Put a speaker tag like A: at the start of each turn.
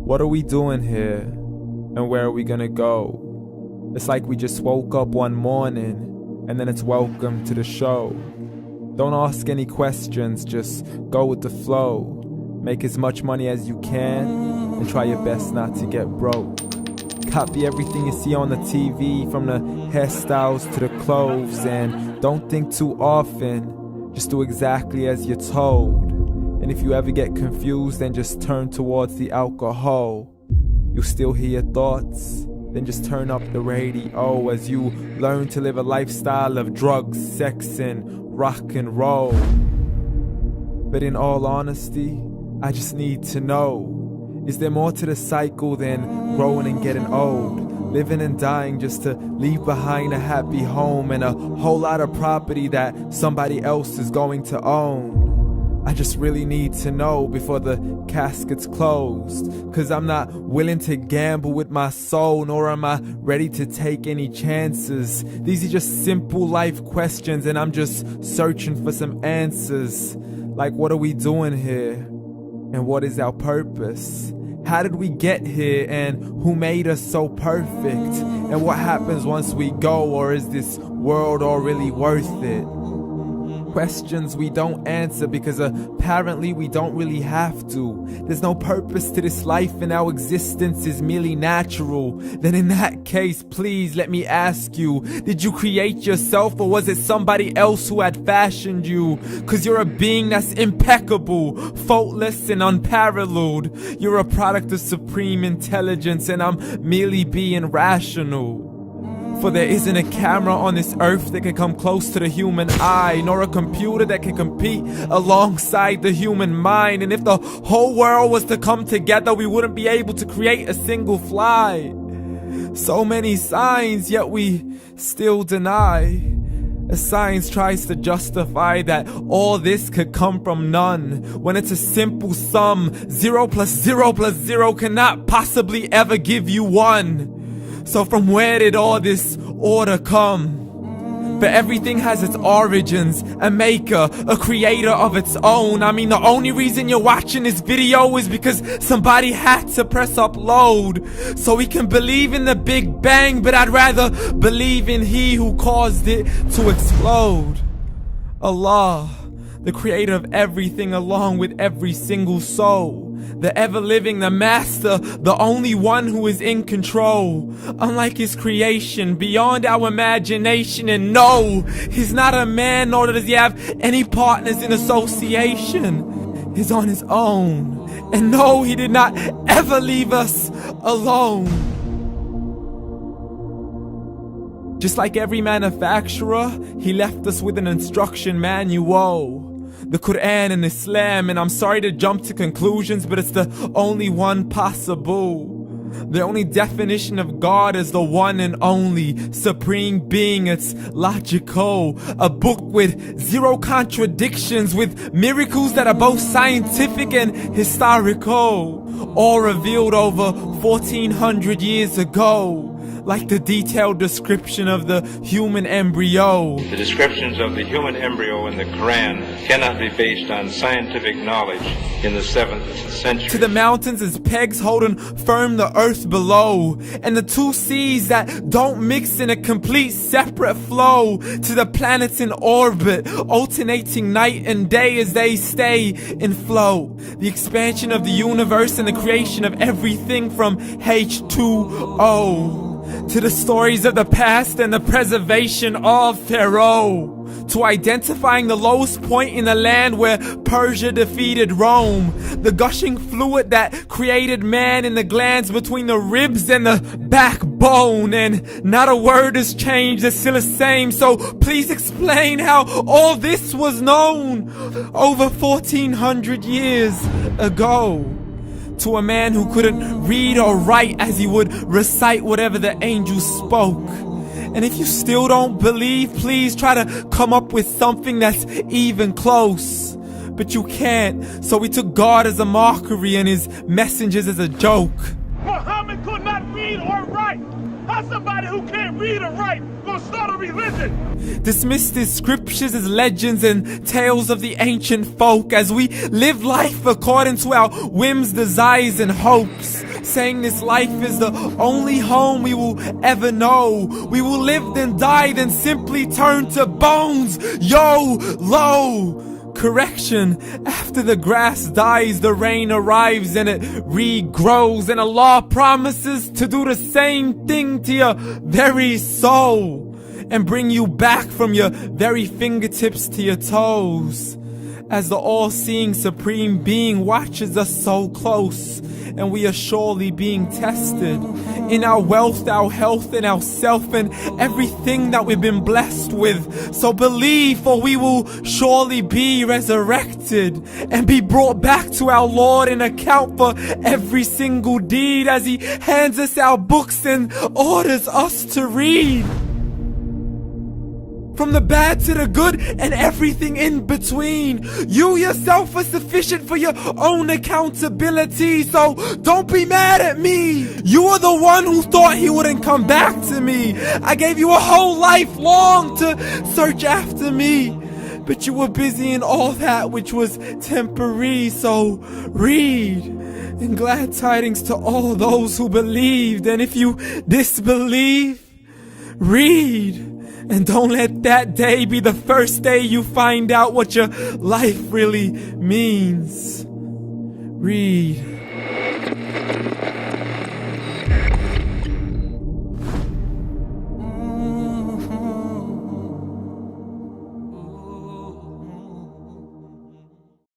A: What are we doing here? And where are we gonna go? It's like we just woke up one morning and then it's welcome to the show. Don't ask any questions, just go with the flow. Make as much money as you can and try your best not to get broke. Copy everything you see on the TV, from the hairstyles to the clothes, and don't think too often, just do exactly as you're told. And if you ever get confused, then just turn towards the alcohol. You'll still hear your thoughts, then just turn up the radio as you learn to live a lifestyle of drugs, sex, and rock and roll. But in all honesty, I just need to know, is there more to the cycle than growing and getting old? Living and dying just to leave behind a happy home and a whole lot of property that somebody else is going to own. I just really need to know before the casket's closed, 'cause I'm not willing to gamble with my soul, nor am I ready to take any chances. These are just simple life questions and I'm just searching for some answers. Like, what are we doing here? And what is our purpose? How did we get here, and who made us so perfect? And what happens once we go, or is this world all really worth it? Questions we don't answer because apparently we don't really have to. There's no purpose to this life and our existence is merely natural. Then in that case, please let me ask you, did you create yourself, or was it somebody else who had fashioned you? 'Cause you're a being that's impeccable, faultless and unparalleled. You're a product of supreme intelligence and I'm merely being rational. For there isn't a camera on this earth that can come close to the human eye, nor a computer that can compete alongside the human mind. And if the whole world was to come together, we wouldn't be able to create a single fly. So many signs, yet we still deny. As science tries to justify that all this could come from none, when it's a simple sum. 0 plus 0 plus 0 cannot possibly ever give you 1. So from where did all this order come? But everything has its origins, a maker, a creator of its own. I mean, the only reason you're watching this video is because somebody had to press upload. So we can believe in the Big Bang, but I'd rather believe in He who caused it to explode. Allah, the creator of everything along with every single soul. The ever-living, the master, the only one who is in control. Unlike his creation, beyond our imagination. And no, he's not a man, nor does he have any partners in association. He's on his own. And no, he did not ever leave us alone. Just like every manufacturer, he left us with an instruction manual. The Quran and Islam, and I'm sorry to jump to conclusions, but it's the only one possible. The only definition of God is the one and only supreme being. It's logical, a book with 0 contradictions, with miracles that are both scientific and historical, all revealed over 1400 years ago. Like the detailed description of the human embryo.
B: The descriptions of the human embryo in the Quran cannot be based on scientific knowledge in the 7th century.
A: To the mountains as pegs holding firm the earth below, and the 2 seas that don't mix in a complete separate flow. To the planets in orbit, alternating night and day as they stay in flow. The expansion of the universe and the creation of everything from H2O. To the stories of the past and the preservation of Pharaoh. To identifying the lowest point in the land where Persia defeated Rome. The gushing fluid that created man in the glands between the ribs and the backbone. And not a word has changed, it's still the same. So please explain how all this was known over 1400 years ago. To a man who couldn't read or write as he would recite whatever the angels spoke. And if you still don't believe, please try to come up with something that's even close. But you can't, so we took God as a mockery and his messengers as a joke.
C: Muhammad could not read or write. How's somebody who can't read or write gonna start a religion?
A: Dismissed his scriptures as legends and tales of the ancient folk as we live life according to our whims, desires, and hopes. saying this life is the only home we will ever know. We will live then die, then simply turn to bones. YOLO! Correction, after the grass dies, the rain arrives and it regrows, and Allah promises to do the same thing to your very soul and bring you back from your very fingertips to your toes, as the all-seeing supreme being watches us so close, and we are surely being tested in our wealth, our health, and our self, and everything that we've been blessed with. So believe, for we will surely be resurrected and be brought back to our Lord and account for every single deed, as He hands us our books and orders us to read. From the bad to the good and everything in between. You yourself are sufficient for your own accountability, so don't be mad at me. You are the one who thought He wouldn't come back to me. I gave you a whole life long to search after me, but you were busy in all that which was temporary. So read, and glad tidings to all those who believed. And if you disbelieve, read. And don't let that day be the first day you find out what your life really means. Read.